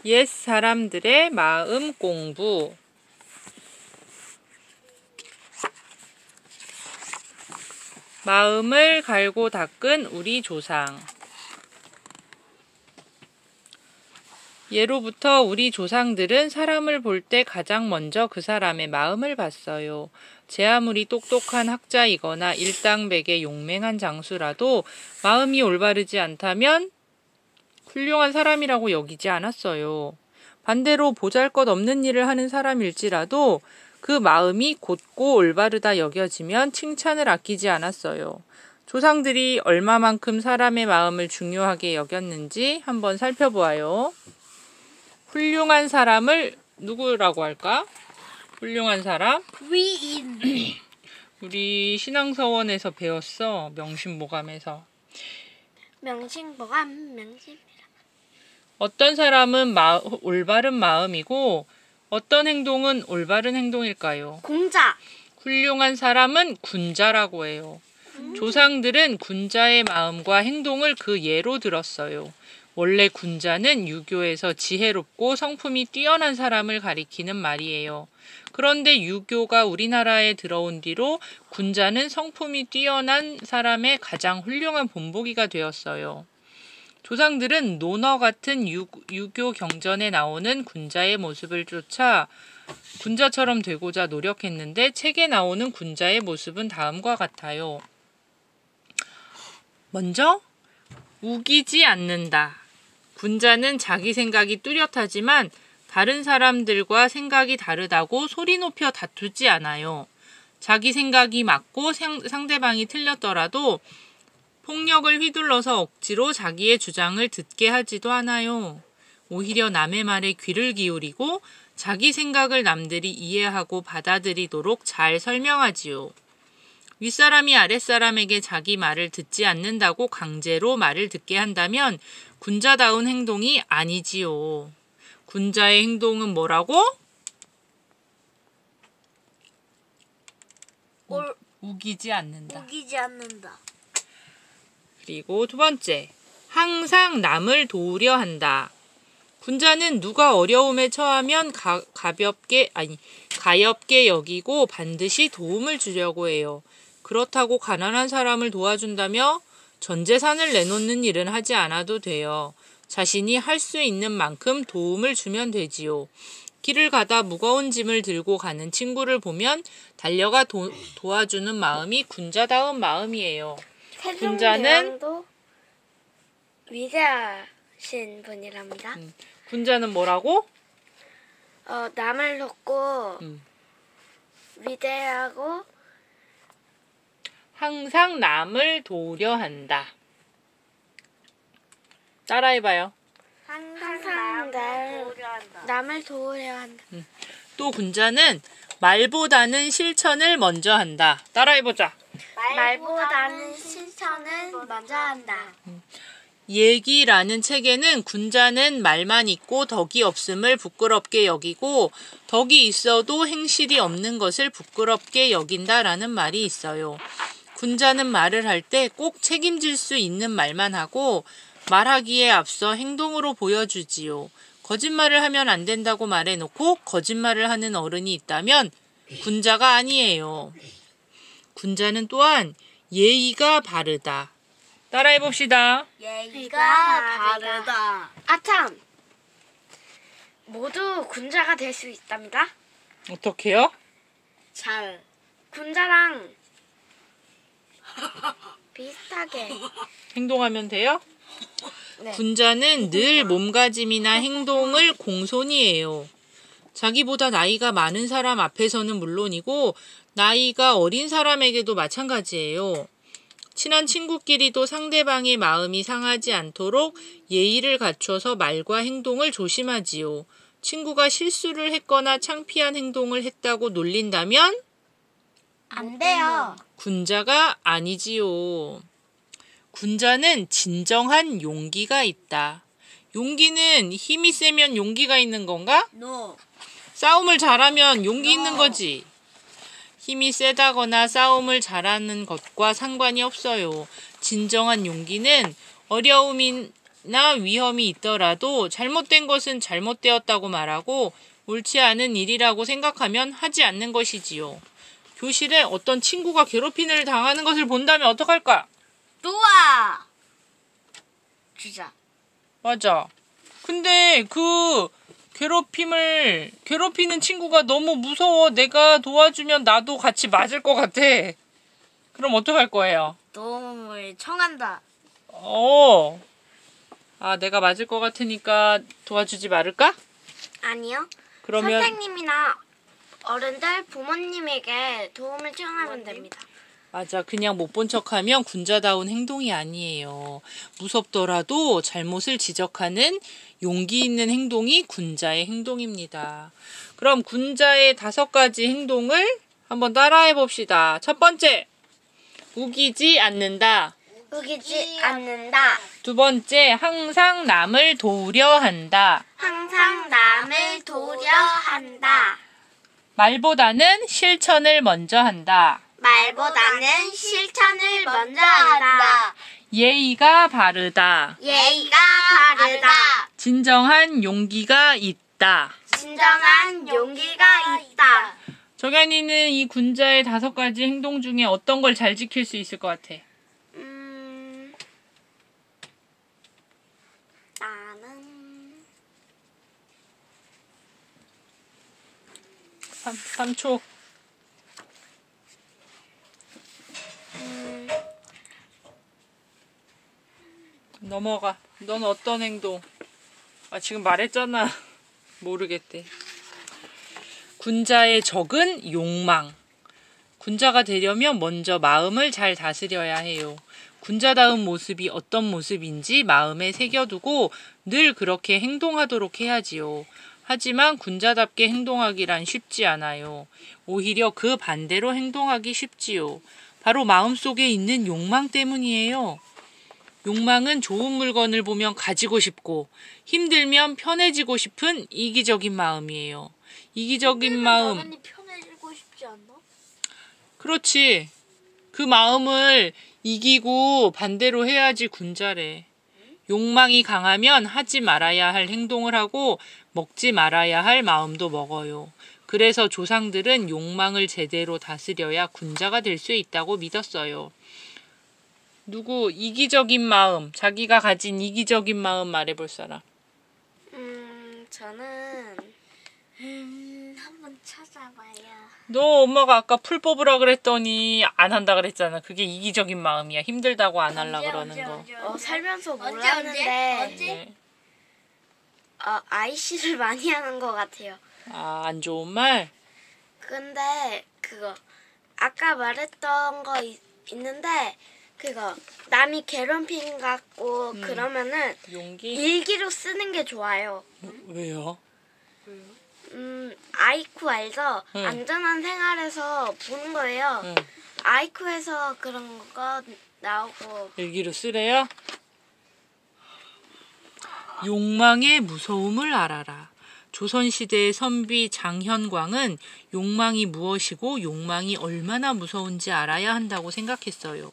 옛 사람들의 마음 공부. 마음을 갈고 닦은 우리 조상. 예로부터 우리 조상들은 사람을 볼 때 가장 먼저 그 사람의 마음을 봤어요. 제 아무리 똑똑한 학자이거나 일당백의 용맹한 장수라도 마음이 올바르지 않다면 훌륭한 사람이라고 여기지 않았어요. 반대로 보잘것없는 일을 하는 사람일지라도 그 마음이 곧고 올바르다 여겨지면 칭찬을 아끼지 않았어요. 조상들이 얼마만큼 사람의 마음을 중요하게 여겼는지 한번 살펴보아요. 훌륭한 사람을 누구라고 할까? 훌륭한 사람? 위인. 우리 신앙서원에서 배웠어. 명심보감에서. 명심보감. 어떤 사람은 올바른 마음이고 어떤 행동은 올바른 행동일까요? 공자. 훌륭한 사람은 군자라고 해요. 조상들은 군자의 마음과 행동을 그 예로 들었어요. 원래 군자는 유교에서 지혜롭고 성품이 뛰어난 사람을 가리키는 말이에요. 그런데 유교가 우리나라에 들어온 뒤로 군자는 성품이 뛰어난 사람의 가장 훌륭한 본보기가 되었어요. 조상들은 논어 같은 유교 경전에 나오는 군자의 모습을 쫓아 군자처럼 되고자 노력했는데 책에 나오는 군자의 모습은 다음과 같아요. 먼저, 우기지 않는다. 군자는 자기 생각이 뚜렷하지만 다른 사람들과 생각이 다르다고 소리 높여 다투지 않아요. 자기 생각이 맞고 상대방이 틀렸더라도 폭력을 휘둘러서 억지로 자기의 주장을 듣게 하지도 않아요. 오히려 남의 말에 귀를 기울이고 자기 생각을 남들이 이해하고 받아들이도록 잘 설명하지요. 윗사람이 아랫사람에게 자기 말을 듣지 않는다고 강제로 말을 듣게 한다면 군자다운 행동이 아니지요. 군자의 행동은 뭐라고? 우기지 않는다. 우기지 않는다. 그리고 두 번째, 항상 남을 도우려 한다. 군자는 누가 어려움에 처하면 가엽게 여기고 반드시 도움을 주려고 해요. 그렇다고 가난한 사람을 도와준다며 전 재산을 내놓는 일은 하지 않아도 돼요. 자신이 할 수 있는 만큼 도움을 주면 되지요. 길을 가다 무거운 짐을 들고 가는 친구를 보면 달려가 도와주는 마음이 군자다운 마음이에요. 군자는 위대하신 분이랍니다. 군자는 뭐라고? 남을 돕고 위대하고 항상 남을 도우려 한다. 따라해봐요. 항상 남을 도우려 한다. 또 군자는 말보다는 실천을 먼저 한다. 따라해보자. 말보다는 실천을 먼저 한다. 예기라는 책에는 군자는 말만 있고 덕이 없음을 부끄럽게 여기고 덕이 있어도 행실이 없는 것을 부끄럽게 여긴다라는 말이 있어요. 군자는 말을 할 때 꼭 책임질 수 있는 말만 하고 말하기에 앞서 행동으로 보여주지요. 거짓말을 하면 안 된다고 말해놓고 거짓말을 하는 어른이 있다면 군자가 아니에요. 군자는 또한 예의가 바르다. 따라해봅시다. 예의가 바르다. 아참! 모두 군자가 될 수 있답니다. 어떻게요? 잘. 군자랑 비슷하게 행동하면 돼요? 네. 군자는 늘 몸가짐이나 행동을 공손히 해요. 자기보다 나이가 많은 사람 앞에서는 물론이고 나이가 어린 사람에게도 마찬가지예요. 친한 친구끼리도 상대방의 마음이 상하지 않도록 예의를 갖춰서 말과 행동을 조심하지요. 친구가 실수를 했거나 창피한 행동을 했다고 놀린다면 안 돼요. 군자가 아니지요. 군자는 진정한 용기가 있다. 용기는 힘이 세면 용기가 있는 건가? No. 싸움을 잘하면 용기 있는 거지. 힘이 세다거나 싸움을 잘하는 것과 상관이 없어요. 진정한 용기는 위험이나 위험이 있더라도 잘못된 것은 잘못되었다고 말하고 옳지 않은 일이라고 생각하면 하지 않는 것이지요. 교실에 어떤 친구가 괴롭힘을 당하는 것을 본다면 어떡할까? 놓아 주자. 맞아. 근데 그 괴롭히는 친구가 너무 무서워. 내가 도와주면 나도 같이 맞을 것 같아. 그럼 어떡할 거예요? 도움을 청한다. 내가 맞을 것 같으니까 도와주지 말을까? 아니요. 그러면 선생님이나 어른들, 부모님에게 도움을 청하면 됩니다. 맞아. 그냥 못 본 척하면 군자다운 행동이 아니에요. 무섭더라도 잘못을 지적하는 용기 있는 행동이 군자의 행동입니다. 그럼 군자의 5가지 행동을 한번 따라해 봅시다. 첫 번째, 우기지 않는다. 우기지 않는다. 두 번째, 항상 남을 도우려 한다. 항상 남을 도우려 한다. 말보다는 실천을 먼저 한다. 말보다는 실천을 먼저 한다. 예의가 바르다. 예의가 바르다. 진정한 용기가 있다. 진정한 용기가 있다. 정연이는 이 군자의 5가지 행동 중에 어떤 걸 잘 지킬 수 있을 것 같아? 나는 3초. 넘어가. 넌 어떤 행동? 지금 말했잖아. 모르겠대. 군자의 적은 욕망. 군자가 되려면 먼저 마음을 잘 다스려야 해요. 군자다운 모습이 어떤 모습인지 마음에 새겨두고 늘 그렇게 행동하도록 해야지요. 하지만 군자답게 행동하기란 쉽지 않아요. 오히려 그 반대로 행동하기 쉽지요. 바로 마음속에 있는 욕망 때문이에요. 욕망은 좋은 물건을 보면 가지고 싶고 힘들면 편해지고 싶은 이기적인 마음이에요. 이기적인 마음. 당연히 편해지고 싶지 않나? 그렇지. 그 마음을 이기고 반대로 해야지 군자래. 욕망이 강하면 하지 말아야 할 행동을 하고 먹지 말아야 할 마음도 먹어요. 그래서 조상들은 욕망을 제대로 다스려야 군자가 될 수 있다고 믿었어요. 누구 이기적인 마음, 자기가 가진 이기적인 마음 말해볼 사람. 저는 한번 찾아봐요. 너 엄마가 아까 풀 뽑으라 그랬더니 안 한다 그랬잖아. 그게 이기적인 마음이야. 힘들다고 안 하려 그러는 거. 살면서 몰랐는데 네. IC를 많이 하는 것 같아요. 안 좋은 말? 근데 그거 아까 말했던 거 있는데 그거 남이 괴롭힘 갖고 그러면은 용기? 일기로 쓰는 게 좋아요. 왜요? 아이쿠 알죠? 응. 안전한 생활에서 보는 거예요. 응. 아이쿠에서 그런 거 나오고. 일기로 쓰래요? 욕망의 무서움을 알아라. 조선시대의 선비 장현광은 욕망이 무엇이고 욕망이 얼마나 무서운지 알아야 한다고 생각했어요.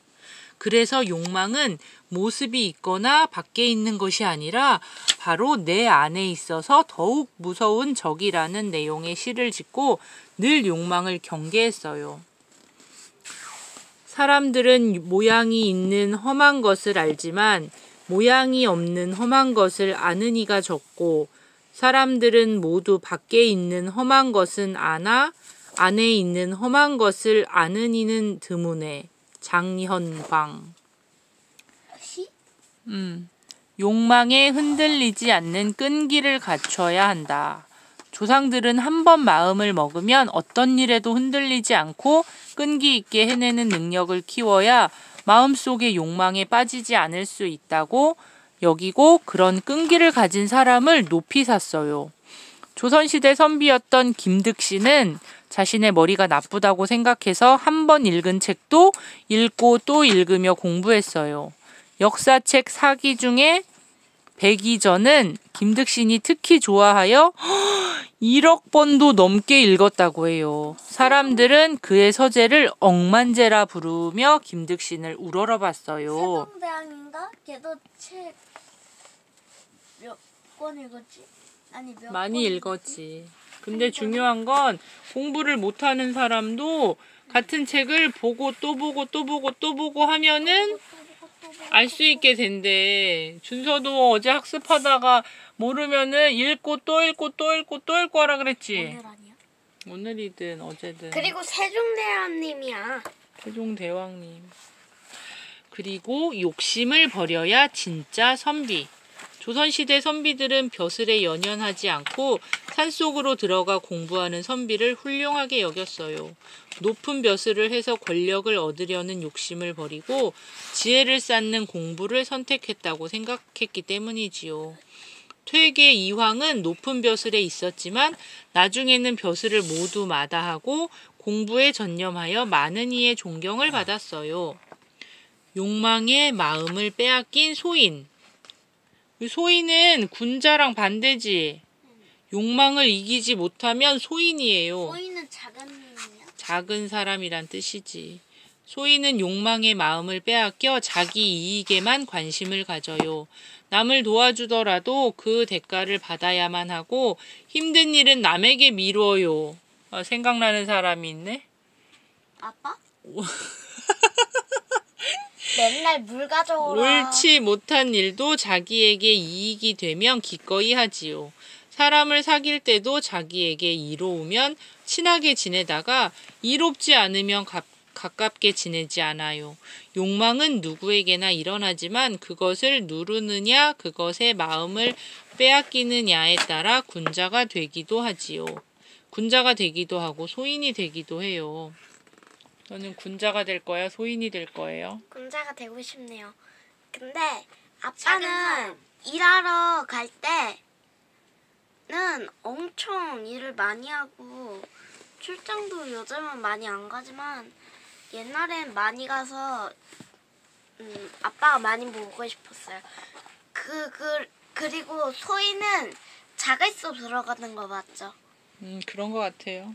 그래서 욕망은 모습이 있거나 밖에 있는 것이 아니라 바로 내 안에 있어서 더욱 무서운 적이라는 내용의 시를 짓고 늘 욕망을 경계했어요. 사람들은 모양이 있는 험한 것을 알지만 모양이 없는 험한 것을 아는 이가 적고 사람들은 모두 밖에 있는 험한 것은 아나 안에 있는 험한 것을 아는 이는 드무네. 장현광. 욕망에 흔들리지 않는 끈기를 갖춰야 한다. 조상들은 한 번 마음을 먹으면 어떤 일에도 흔들리지 않고 끈기 있게 해내는 능력을 키워야 마음속의 욕망에 빠지지 않을 수 있다고 여기고 그런 끈기를 가진 사람을 높이 샀어요. 조선시대 선비였던 김득신은 자신의 머리가 나쁘다고 생각해서 한 번 읽은 책도 읽고 또 읽으며 공부했어요. 역사책 사기 중에 백이전은 김득신이 특히 좋아하여 1억 번도 넘게 읽었다고 해요. 사람들은 그의 서재를 억만제라 부르며 김득신을 우러러봤어요. 세종대왕인가? 걔도 책 몇 권 읽었지? 아니 몇 많이 권 읽었지. 근데 중요한 건 공부를 못하는 사람도 같은 책을 보고 또 보고 또 보고 또 보고 하면은 알 수 있게 된대. 준서도 어제 학습하다가 모르면은 읽고 또 읽고 또 읽고 또 읽고 하라 그랬지. 오늘 아니야? 오늘이든 어제든. 그리고 세종대왕님이야. 세종대왕님. 그리고 욕심을 버려야 진짜 선비. 조선시대 선비들은 벼슬에 연연하지 않고 산속으로 들어가 공부하는 선비를 훌륭하게 여겼어요. 높은 벼슬을 해서 권력을 얻으려는 욕심을 버리고 지혜를 쌓는 공부를 선택했다고 생각했기 때문이지요. 퇴계 이황은 높은 벼슬에 있었지만 나중에는 벼슬을 모두 마다하고 공부에 전념하여 많은 이의 존경을 받았어요. 욕망의 마음을 빼앗긴 소인. 소인은 군자랑 반대지. 욕망을 이기지 못하면 소인이에요. 소인은 작은 님이야? 작은 사람이란 뜻이지. 소인은 욕망의 마음을 빼앗겨 자기 이익에만 관심을 가져요. 남을 도와주더라도 그 대가를 받아야만 하고 힘든 일은 남에게 미뤄요. 생각나는 사람이 있네? 아빠? 맨날 물 가져오라. 옳지 못한 일도 자기에게 이익이 되면 기꺼이 하지요. 사람을 사귈 때도 자기에게 이로우면 친하게 지내다가 이롭지 않으면 가깝게 지내지 않아요. 욕망은 누구에게나 일어나지만 그것을 누르느냐 그것의 마음을 빼앗기느냐에 따라 군자가 되기도 하지요. 군자가 되기도 하고 소인이 되기도 해요. 너는 군자가 될 거야? 소인이 될 거예요? 군자가 되고 싶네요. 근데 아빠는 일하러 갈 때는 엄청 일을 많이 하고 출장도 요즘은 많이 안 가지만 옛날엔 많이 가서 아빠가 많이 보고 싶었어요. 그리고 소희는 자갈수 들어가는 거 맞죠? 그런 거 같아요.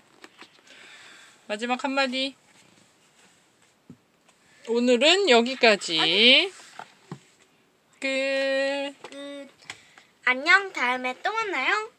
마지막 한마디. 오늘은 여기까지. 끝. 안녕, 다음에 또 만나요.